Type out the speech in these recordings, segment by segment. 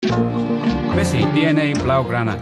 Messi DNA Blaugrana.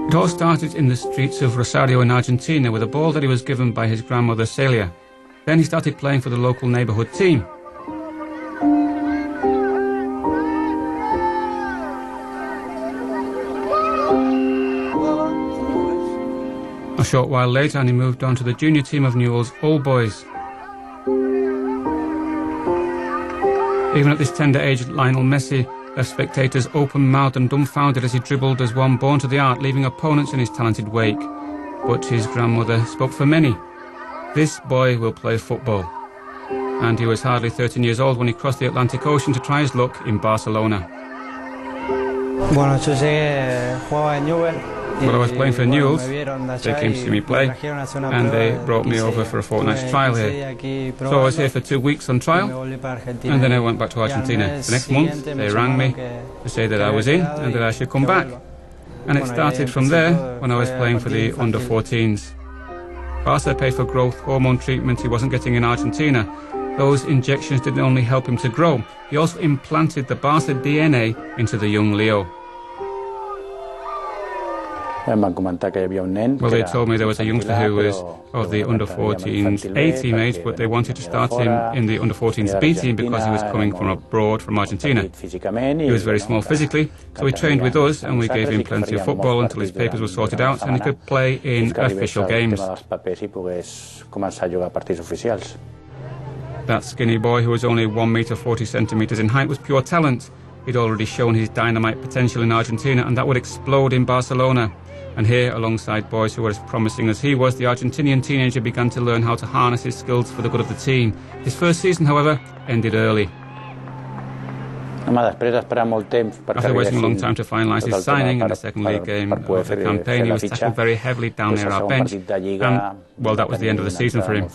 It all started in the streets of Rosario in Argentina with a ball that he was given by his grandmother Celia. Then he started playing for the local neighborhood team. A short while later, and he moved on to the junior team of Newell's All Boys. Even at this tender age, Lionel Messi left spectators open-mouthed and dumbfounded as he dribbled as one born to the art, leaving opponents in his talented wake. But his grandmother spoke for many. This boy will play football. And he was hardly 13 years old when he crossed the Atlantic Ocean to try his luck in Barcelona. Bueno, yo jugaba en Newell. Well, I was playing for Newell's. They came to see me play, and they brought me over for a fortnight's trial here. So I was here for 2 weeks on trial, and then I went back to Argentina. The next month, they rang me to say that I was in and that I should come back. And it started from there when I was playing for the under-14s. Barca paid for growth hormone treatment he wasn't getting in Argentina. Those injections didn't only help him to grow, he also implanted the Barca DNA into the young Leo. Well, they told me there was a youngster who was of the under-14s A team age, but they wanted to start him in the under-14s B team because he was coming from abroad, from Argentina. He was very small physically, so he trained with us and we gave him plenty of football until his papers were sorted out and he could play in official games. That skinny boy, who was only 1 meter 40 centimeters in height, was pure talent. He'd already shown his dynamite potential in Argentina, and that would explode in Barcelona. And here, alongside boys who were as promising as he was, the Argentinian teenager began to learn how to harness his skills for the good of the team. His first season, however, ended early. After waiting a long time to finalise his signing in the second league game of the campaign, he was tackled very heavily down near our bench, and, well, that was the end of the season for him.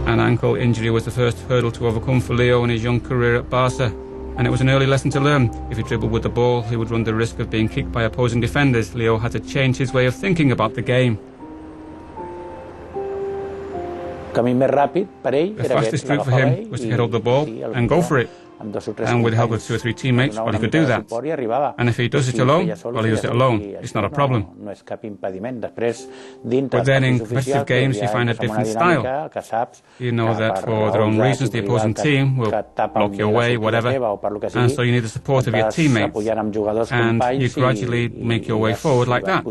An ankle injury was the first hurdle to overcome for Leo in his young career at Barca, and it was an early lesson to learn. If he dribbled with the ball, he would run the risk of being kicked by opposing defenders. Leo had to change his way of thinking about the game. The fastest route for him was to head up the ball and go for it. And with the help of 2 or 3 teammates, well, he could do that. And if he does it alone, well, he does it alone. It's not a problem. But then in competitive games, you find a different style. You know that for their own reasons, the opposing team will block your way, whatever, and so you need the support of your teammates. And you gradually make your way forward like that.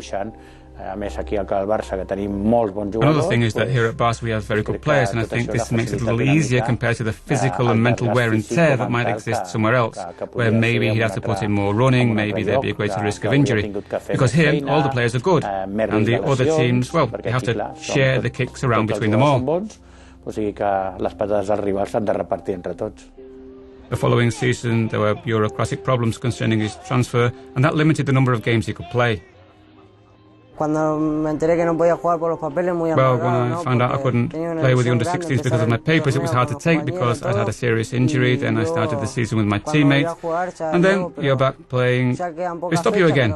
Another thing is that here at Barca we have very good players, and I think this makes it a little easier compared to the physical and mental wear and tear that might exist somewhere else, where maybe he'd have to put in more running, maybe there'd be a greater risk of injury. Because here, all the players are good, and the other teams, well, they have to share the kicks around between them all. The following season, there were bureaucratic problems concerning his transfer, and that limited the number of games he could play. Well, when I found out I couldn't play with the under-16s because of my papers, it was hard to take because I'd had a serious injury. Then I started the season with my teammates, and then you're back playing. They stop you again.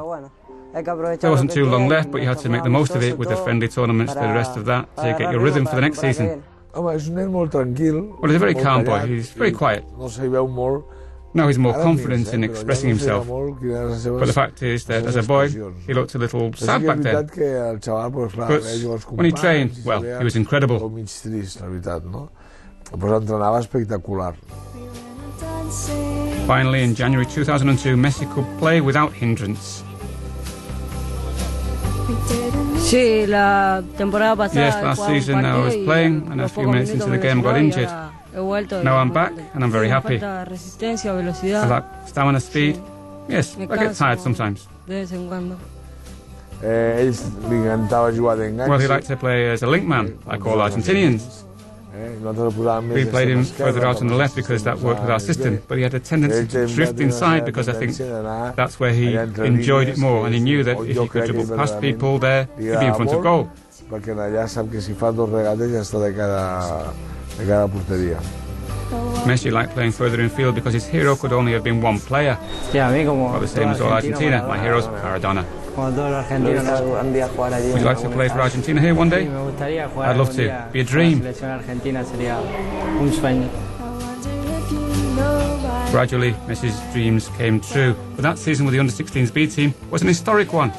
There wasn't too long left, but you had to make the most of it with the friendly tournaments, the rest of that, to get your rhythm for the next season. Well, he's a very calm boy. He's very quiet. Now he's more confident in expressing himself. But the fact is that as a boy, he looked a little sad back then. But when he trained, well, he was incredible. Finally, in January 2002, Messi could play without hindrance. Yes, last season I was playing, and a few minutes into the game I got injured. Now I'm back, and I'm very happy. I lack stamina, speed. Yes, I get tired sometimes. Well, he liked to play as a link man, like all Argentinians. We played him further out on the left because that worked with our system, but he had a tendency to drift inside because I think that's where he enjoyed it more, and he knew that if he could dribble past people there, he'd be in front of goal. Messi liked playing further in field because his hero could only have been one player. Well, the same as all Argentina. My hero's Maradona. Would you like to play for Argentina here one day? I'd love to. Be a dream. Gradually, Messi's dreams came true, but that season with the under-16s B team was an historic one.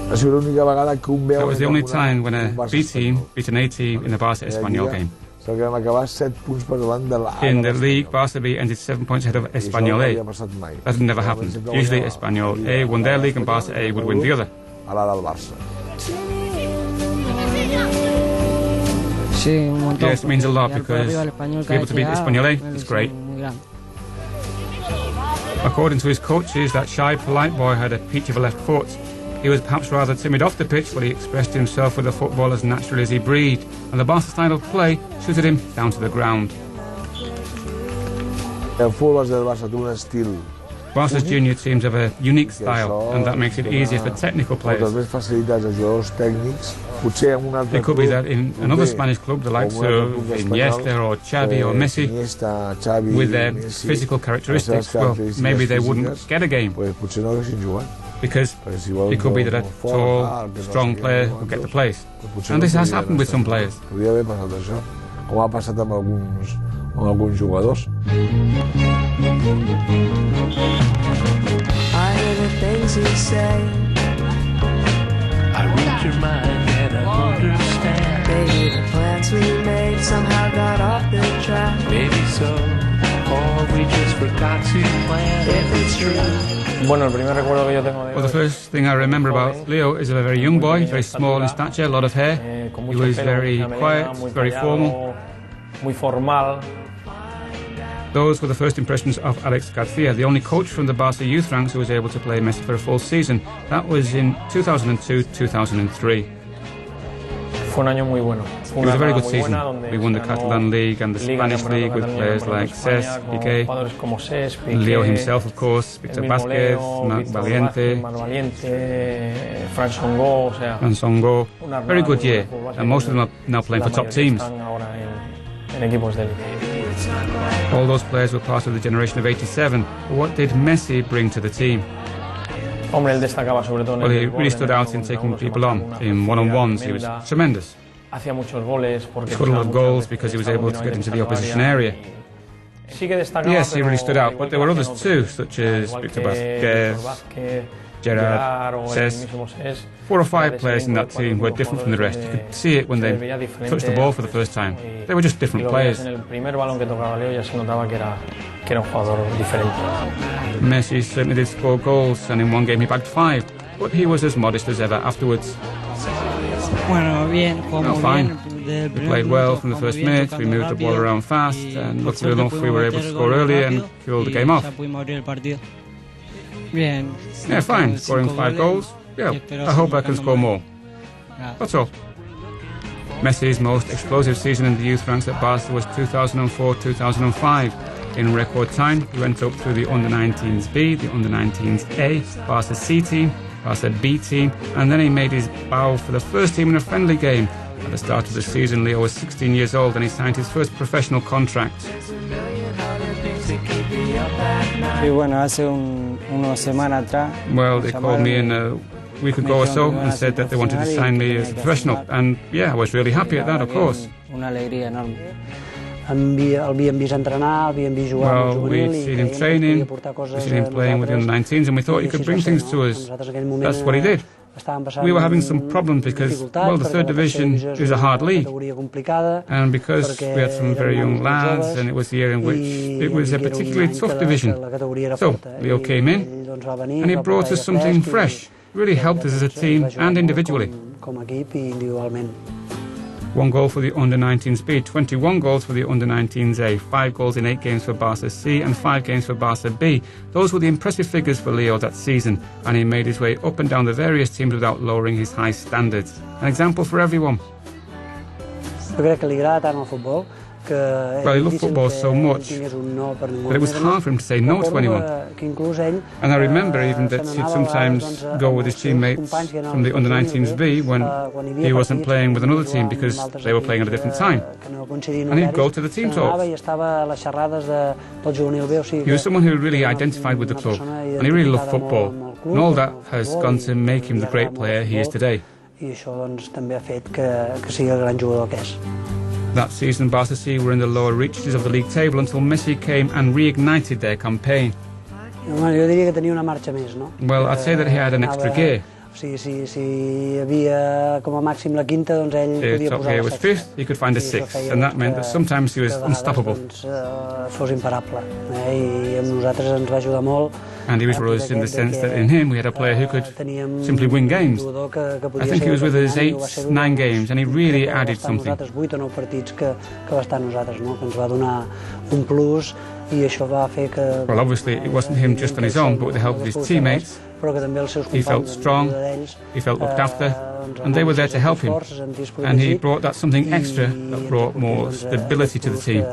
That was the only time when a B team beat an A team in a Barça Espanyol game. In the league, Barça B ended 7 points ahead of Espanyol A. That had never happened. Usually Espanyol A won their league and Barça A would win the other. Yes, it means a lot because to be able to beat Espanyol A is great. According to his coaches, that shy, polite boy had a peach of a left foot. He was perhaps rather timid off the pitch, but he expressed himself with the football as naturally as he breathed, and the Barca style of play suited him down to the ground. Barca's junior teams have a unique style, and that makes it easier for technical players. It could be that in another Spanish club, the likes of Iniesta or Xavi or Messi, with their physical characteristics, well, maybe they wouldn't get a game. Because it could be that a tall, strong player will get the place. And this has happened with some players. I hear the things you say. I read your mind and I understand. Maybe the plans we made somehow got off the track. Maybe so, or we just forgot to plan. If it's true. Well, the first thing I remember about Leo is a very young boy, very small in stature, a lot of hair. He was very quiet, very formal. Those were the first impressions of Alex Garcia, the only coach from the Barca youth ranks who was able to play Messi for a full season. That was in 2002-2003. It was a very good season. We won the Catalan League and the Spanish League with players like Cesc, Piqué, Leo himself, of course, Victor Vázquez, Valiente, and Songo. Very good year, and most of them are now playing for top teams. All those players were part of the generation of '87. What did Messi bring to the team? Well, he really stood out in taking people on. In one-on-ones, he was tremendous. He scored a lot of goals because he was able to get into the opposition area. Yes, he really stood out, but there were others too, such as Victor Vázquez, Gerard, Cesc. 4 or 5 players in that team were different from the rest. You could see it when they touched the ball for the first time. They were just different players. Messi certainly did score goals, and in one game he bagged 5, but he was as modest as ever afterwards. Fine. We played well from the first minute, we moved the ball around fast, and luckily enough we were able to score early and kill the game off. Yeah, fine, scoring 5 goals. Yeah, I hope I can score more. That's all. Messi's most explosive season in the youth ranks at Barca was 2004-2005. In record time, he went up through the under-19s B, the under-19s A, Barca C team, Barca B team, and then he made his bow for the first team in a friendly game. At the start of the season, Leo was 16 years old and he signed his first professional contract. Well, they called me in a week ago or so and said that they wanted to sign me as a professional, and yeah, I was really happy at that, of course. Well, we'd seen him training, we'd seen him playing with the under-19s, and we thought he could bring things to us. That's what he did. We were having some problems because, well, the third division is a hard league, and because we had some very young lads, and it was the year in which it was a particularly tough division. So Leo came in, and he brought us something fresh, really helped us as a team and individually. 1 goal for the under-19s B, 21 goals for the under-19s A, 5 goals in 8 games for Barca C and 5 games for Barca B. Those were the impressive figures for Leo that season, and he made his way up and down the various teams without lowering his high standards. An example for everyone. Jo crec que li agrada tant el futbol que well, he loved football so much that it was hard for him to say no to anyone. And I remember even that he'd sometimes go with his teammates from the under-19s B when he wasn't playing with another team because they were playing at a different time. And he'd go to the team talks. He was someone who really identified with the club, and he really loved football. And all that has gone to make him the great player he is today. That season, Barca C were in the lower reaches of the league table until Messi came and reignited their campaign. Well, I'd say that he had an extra gear. If top gear was fifth, he could find a sixth, and that meant that sometimes he was unstoppable. And he was for us in the sense that in him we had a player who could simply win games. I think he was with us 8, 9 games, and he really added something. Well, obviously it wasn't him just on his own, but with the help of his teammates. He felt strong, he felt looked after, and they were there to help him. And he brought that something extra that brought more stability to the team.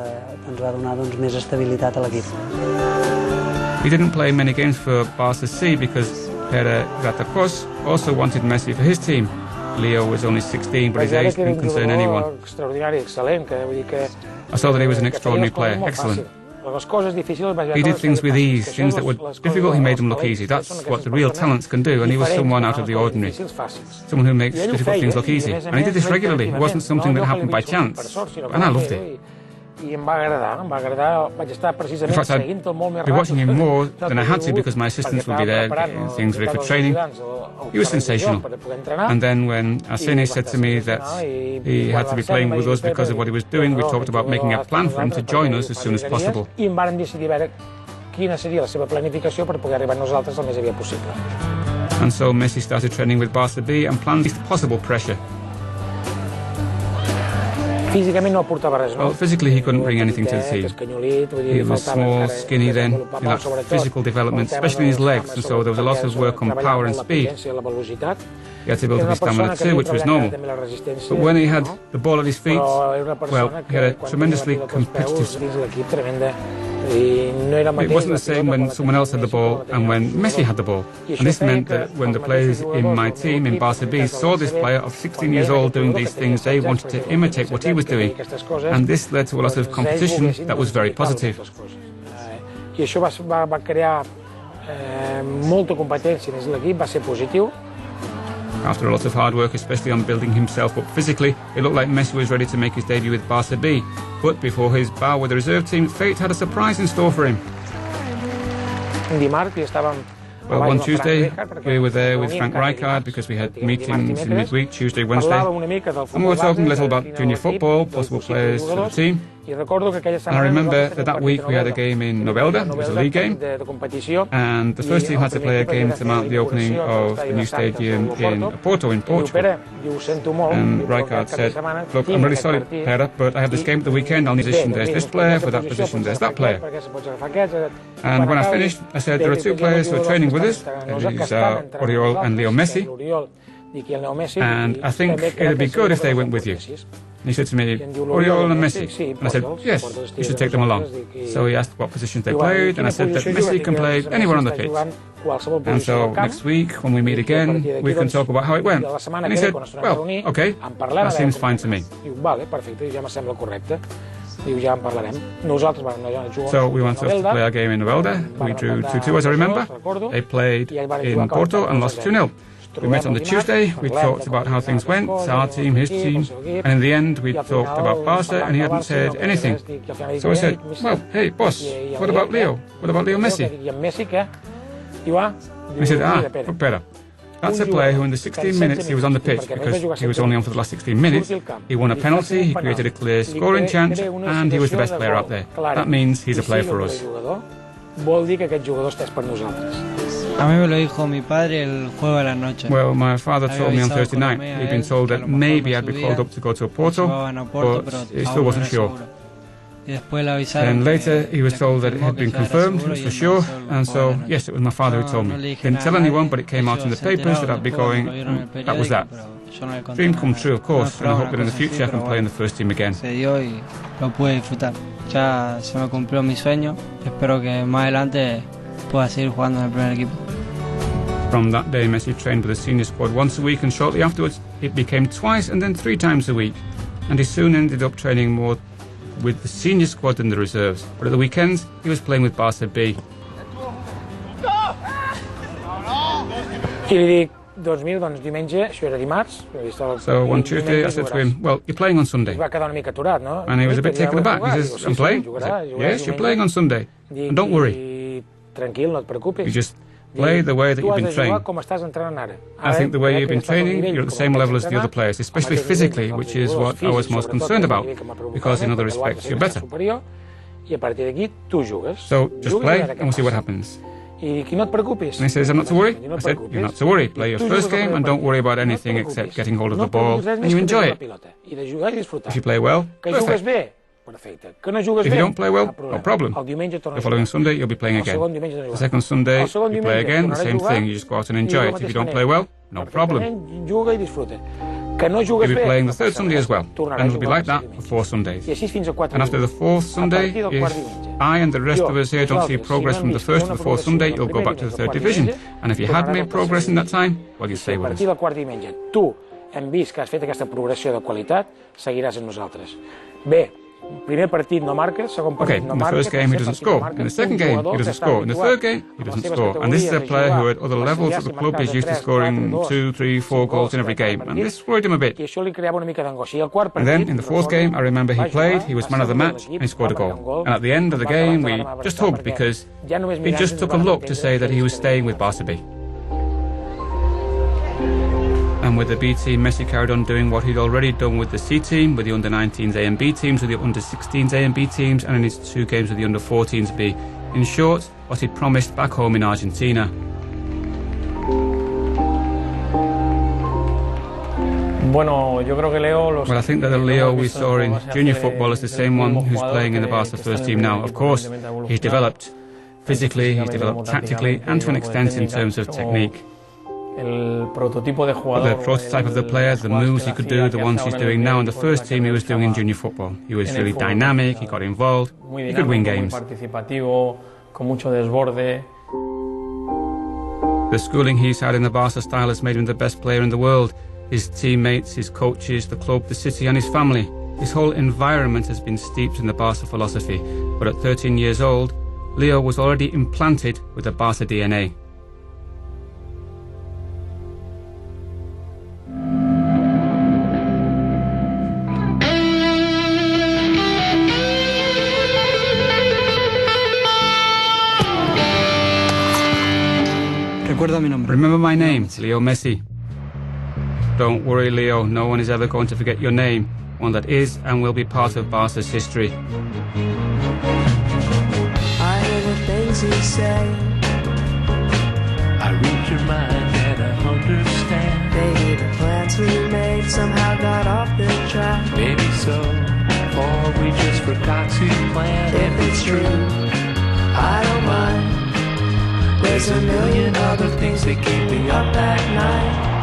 He didn't play many games for Barca C because Pere Gatacos also wanted Messi for his team. Leo was only 16, but his age didn't concern anyone. I saw that he was an extraordinary player, excellent. He did things with ease, things that were difficult, he made them look easy. That's what the real talents can do, and he was someone out of the ordinary. Someone who makes difficult things look easy. And he did this regularly. It wasn't something that happened by chance. And I loved it. In fact, I'd be watching him more than I had to because my assistants would be there getting things ready for training. He was sensational. And then when Arsene said to me that he had to be playing with us because of what he was doing, we talked about making a plan for him to join us as soon as possible. And so Messi started training with Barca B and planned the least possible pressure. Well, physically he couldn't bring anything to the team. He was small, skinny then, he lacked physical development, especially in his legs, and so there was a lot of work on power and speed. He had to build up his stamina too, which was normal. But when he had the ball at his feet, well, he had a tremendously competitive spirit. It wasn't the same when someone else had the ball and when Messi had the ball. And this meant that when the players in my team, in Barca B, saw this player of 16 years old doing these things, they wanted to imitate what he was doing. And this led to a lot of competition that was very positive. After a lot of hard work, especially on building himself up physically, it looked like Messi was ready to make his debut with Barca B. But before his bow with the reserve team, fate had a surprise in store for him. Well, one Tuesday, we were there with Frank Rijkaard because we had meetings in midweek, Tuesday, Wednesday. And we were talking a little about junior football, possible players for the team. And I remember that week we had a game in Novelda, it was a league game, and the first team had to play a game to mark the opening of the new stadium in Porto, in Portugal. And Rijkaard said, look, I'm really sorry, Pere, but I have this game at the weekend, I'll need position, there's this player, for that position, there's that player. And when I finished, I said, there are 2 players who are training with us, these are Oriol and Leo Messi, and I think it would be good if they went with you. And he said to me, Oriol and Messi. And I said, yes, you should take them along. So he asked what positions they played, and I said that Messi can play anywhere on the pitch. And so next week, when we meet again, we can talk about how it went. And he said, well, okay, that seems fine to me. So we went off to play our game in Novelda. We drew 2-2, as I remember. They played in Porto and lost 2-0. We met on the Tuesday, we talked about how things went, our team, his team, and in the end we talked about Barca, and he hadn't said anything. So I said, well, hey, boss, what about Leo? What about Leo Messi? And he said, but Pere, that's a player who in the 16 minutes he was on the pitch, because he was only on for the last 16 minutes, he won a penalty, he created a clear scoring chance, and he was the best player out there. That means he's a player for us. Well, my father told me on Thursday night he'd been told that maybe I'd be called up to go to Porto, but he still wasn't sure. And later he was told that it had been confirmed, it was for sure, and so, yes, it was my father who told me. Didn't tell anyone, but it came out in the papers that I'd be going, and that was that. Dream come true, of course, and I hope that in the future I can play in the first team again. Ya se me cumplió mi sueño. Espero que más adelante pueda seguir jugando en el primer equipo. From that day, Messi trained with the senior squad once a week, and shortly afterwards it became twice and then 3 times a week. And he soon ended up training more with the senior squad than the reserves. But at the weekends, he was playing with Barca B. So one Tuesday I said to him, well, you're playing on Sunday. And he was a bit taken aback. He says, I'm playing? I said, yes, you're playing on Sunday. And don't worry. You just play the way that you've been trained. I think the way you've been training, you're at the same level as the other players, especially physically, which is what I was most concerned about, because in other respects you're better. So just play and we'll see what happens. And he says, I'm not to worry. I said, you're not to worry. Play your first game and don't worry about anything except getting hold of the ball, and you enjoy it. If you play well, perfect. If you don't play well, no problem. The following Sunday, you'll be playing again. The second Sunday, you play again, the same thing. You just go out and enjoy it. If you don't play well, no problem. You'll be playing the third Sunday as well, and it'll be like that for 4 Sundays. And after the 4th Sunday, if I and the rest of us here don't see progress from the 1st to the 4th Sunday, you'll go back to the 3rd Division. And if you had made progress in that time, well, you stay with us. Hem vist que has fet aquesta progressió de qualitat, seguiràs amb nosaltres. Bé, primer partit no marques, segon partit no marques. Okay, in the first game he doesn't score. In the second game he doesn't score. In the third game he doesn't score. And this is a player who at other levels of the club is used to scoring 2, 3, 4 goals in every game. And this worried him a bit. And then in the 4th game, I remember he played, he was man of the match, and he scored a goal. And at the end of the game we just hugged because he just took a look to say that he was staying with Barca B. And with the B team, Messi carried on doing what he'd already done with the C team, with the under-19s A and B teams, with the under-16s A and B teams, and in his 2 games with the under-14s B. In short, what he'd promised back home in Argentina. Well, I think that the Leo we saw in junior football is the same one who's playing in the Barca first team now. Of course, he's developed physically, he's developed tactically, and to an extent in terms of technique. The prototype of the player, the moves he could do, the ones he's doing now in the first team he was doing in junior football. He was really dynamic, he got involved, he could win games. The schooling he's had in the Barca style has made him the best player in the world. His teammates, his coaches, the club, the city and his family. His whole environment has been steeped in the Barca philosophy. But at 13 years old, Leo was already implanted with the Barca DNA. Remember my name, Leo Messi. Don't worry, Leo, no one is ever going to forget your name, one that is and will be part of Barca's history. I hear the things you say. I read your mind and I understand. Maybe the plans we made somehow got off the track. Maybe so, or we just forgot to plan. If it's true, I don't mind. There's a million other things that keep me up at night.